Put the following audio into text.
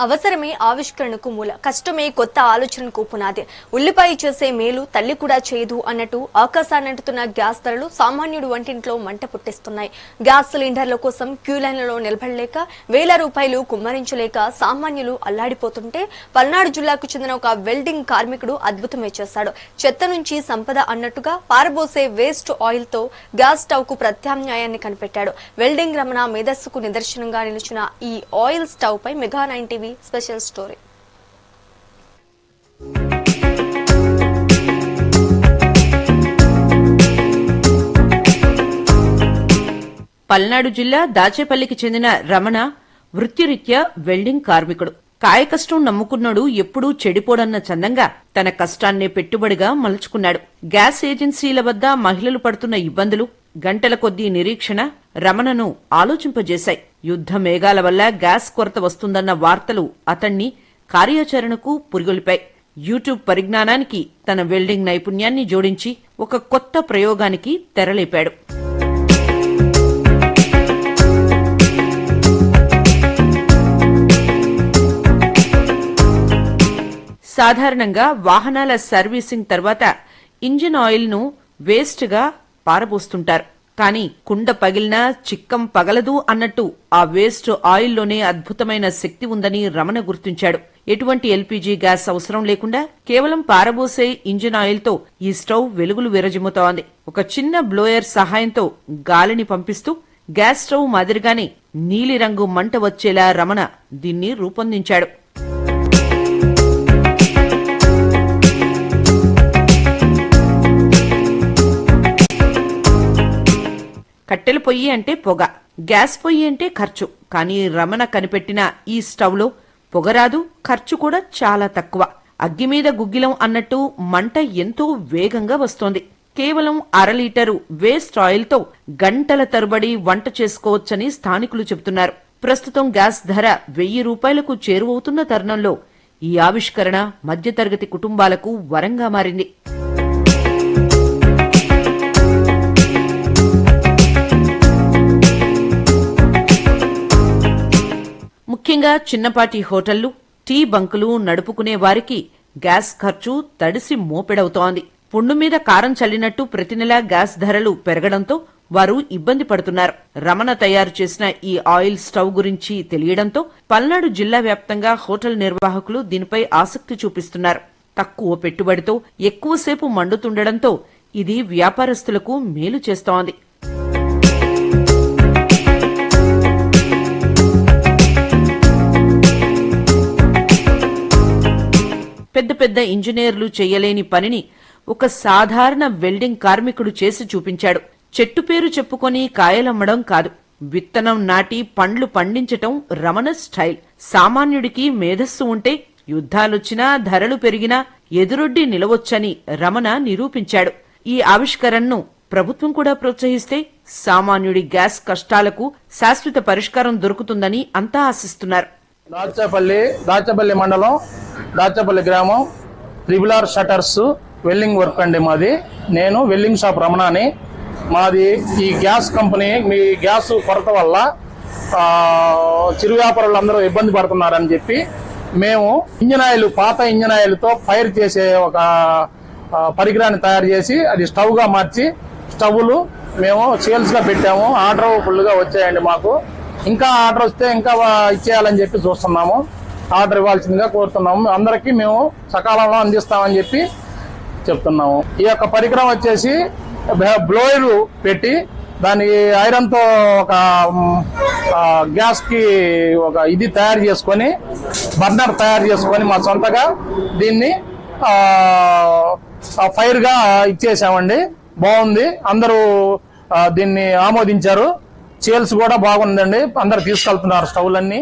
అవసరమే ఆవిష్కరణకు మూల, కష్టమే కొత్త ఆలోచనకు పునాది. ఉల్లిపాయ చేసే మేలు తల్లి కూడా చేయదు అన్నట్టు ఆకాశాన్ని అంటుతున్న గ్యాస్ ధరలు సామాన్యుడు వంటింట్లో మంట పుట్టిస్తున్నాయి. గ్యాస్ సిలిండర్ల కోసం క్యూ లైన్లలో నిలబడలేక వేల రూపాయలు కుమ్మరించలేక సామాన్యులు అల్లాడిపోతుంటే పల్నాడు జిల్లాకు చెందిన ఒక వెల్డింగ్ కార్మికుడు అద్భుతమే చేశాడు. చెత్త నుంచి సంపద అన్నట్టుగా పారబోసే వేస్ట్ ఆయిల్ తో గ్యాస్ స్టవ్ కు ప్రత్యామ్నాయాన్ని కనిపెట్టాడు. వెల్డింగ్ రమణ మేధస్సుకు నిదర్శనంగా నిలిచిన ఈ ఆయిల్ స్టవ్ పై mega 9 TV special story. Palnadu జిల్లా దాచేపల్లికి చెందిన రమణ వృత్తిరీత్యా వెల్డింగ్ కార్మికుడు. కాయకష్టం నమ్ముకున్నాడు ఎప్పుడూ చెడిపోడన్న చందంగా తన కష్టాన్నే పెట్టుబడిగా మలుచుకున్నాడు. గ్యాస్ ఏజెన్సీల వద్ద మహిళలు పడుతున్న ఇబ్బందులు, గంటల కొద్దీ నిరీక్షణ రమణను ఆలోచింపజేశాయి. యుద్ధ మేఘాల వల్ల గ్యాస్ కొరత వస్తుందన్న వార్తలు అతన్ని కార్యాచరణకు పురిగొల్పాయి. యూట్యూబ్ పరిజ్ఞానానికి తన వెల్డింగ్ నైపుణ్యాన్ని జోడించి ఒక కొత్త ప్రయోగానికి తెరలేపాడు. సాధారణంగా వాహనాల సర్వీసింగ్ తర్వాత ఇంజిన్ ఆయిల్ ను వేస్ట్ గా పారబోస్తుంటారు. కానీ కుండ పగిలినా చిక్కం పగలదు అన్నట్టు ఆ వేస్ట్ ఆయిల్లోనే అద్భుతమైన శక్తి ఉందని రమణ గుర్తించాడు. ఎటువంటి ఎల్పీజీ గ్యాస్ అవసరం లేకుండా కేవలం పారబోసే ఇంజిన్ ఆయిల్ తో ఈ స్టవ్ వెలుగులు విరజిమ్ముతోంది. ఒక చిన్న బ్లోయర్ సహాయంతో గాలిని పంపిస్తూ గ్యాస్ స్టవ్ మాదిరిగానే నీలిరంగు మంట వచ్చేలా రమణ దీన్ని రూపొందించాడు. కట్టెల పొయ్యి అంటే పొగ, గ్యాస్ పొయ్యి అంటే ఖర్చు. కానీ రమణ కనిపెట్టిన ఈ స్టవ్ లో పొగరాదు, ఖర్చు కూడా చాలా తక్కువ. అగ్గి మీద గుగ్గిలం అన్నట్టు మంట ఎంతో వేగంగా వస్తోంది. కేవలం 1/2 లీటరు వేస్ట్ ఆయిల్ తో గంటల తరబడి వంట చేసుకోవచ్చని స్థానికులు చెబుతున్నారు. ప్రస్తుతం గ్యాస్ ధర 1000 రూపాయలకు చేరువవుతున్న తరుణంలో ఈ ఆవిష్కరణ మధ్యతరగతి కుటుంబాలకు వరంగా మారింది. ముఖ్యంగా చిన్నపాటి హోటళ్లు, టీ బంకులు నడుపుకునే వారికి గ్యాస్ ఖర్చు తడిసి మోపెడవుతోంది. పుండు మీద కారం చల్లినట్టు ప్రతి నెలా గ్యాస్ ధరలు పెరగడంతో వారు ఇబ్బంది పడుతున్నారు. రమణ తయారు చేసిన ఈ ఆయిల్ స్టవ్ గురించి తెలియడంతో పల్నాడు జిల్లా వ్యాప్తంగా హోటల్ నిర్వాహకులు దీనిపై ఆసక్తి చూపిస్తున్నారు. తక్కువ పెట్టుబడితో ఎక్కువసేపు మండుతుండడంతో ఇది వ్యాపారస్తులకు మేలు చేస్తోంది. పెద్ద పెద్ద ఇంజనీర్లు చేయలేని పనిని ఒక సాధారణ వెల్డింగ్ కార్మికుడు చేసి చూపించాడు. చెట్టు పేరు చెప్పుకొని కాయలమ్మడం కాదు, విత్తనం నాటి పండ్లు పండించటం రమణ స్టైల్. సామాన్యుడికి మేధస్సు ఉంటే యుద్ధాలొచ్చినా ధరలు పెరిగినా ఎదురొడ్డి నిలవొచ్చని రమణ నిరూపించాడు. ఈ ఆవిష్కరణను ప్రభుత్వం కూడా ప్రోత్సహిస్తే సామాన్యుడి గ్యాస్ కష్టాలకు శాశ్వత పరిష్కారం దొరుకుతుందని అంతా ఆశిస్తున్నారు. దాచేపల్లి మండలం, దాచేపల్లి గ్రామం, RRR షటర్స్ వెల్డింగ్ వర్క్ అండి మాది. నేను వెల్డింగ్ షాప్ రమణాని. మాది ఈ గ్యాస్ కంపెనీ, మీ గ్యాస్ కొరత వల్ల చిరు వ్యాపారులు అందరూ ఇబ్బంది పడుతున్నారని చెప్పి మేము ఇంజిన్ ఆయిల్, పాత ఇంజిన్ ఆయిల్తో ఫైర్ చేసే ఒక పరికరాన్ని తయారు చేసి అది స్టవ్గా మార్చి స్టవ్లు మేము సేల్స్గా పెట్టాము. ఆర్డర్ ఫుల్గా వచ్చాయండి మాకు. ఇంకా ఆర్డర్ వస్తే ఇంకా ఇచ్చేయాలని చెప్పి చూస్తున్నాము. ఆర్డర్ ఇవ్వాల్సిందిగా కోరుతున్నాము. అందరికీ మేము సకాలంలో అందిస్తామని చెప్పి చెప్తున్నాము. ఈ యొక్క పరికరం వచ్చేసి బ్లోయర్ పెట్టి దానికి ఐరన్తో ఒక గ్యాస్ కి ఒక ఇది తయారు చేసుకొని, బర్నర్ తయారు చేసుకొని మా సొంతగా దీన్ని ఫైర్ గా ఇచ్చేసామండి. బాగుంది, అందరూ దీన్ని ఆమోదించారు. సేల్స్ కూడా బాగుందండి, అందరు తీసుకెళ్తున్నారు స్టవ్లన్నీ.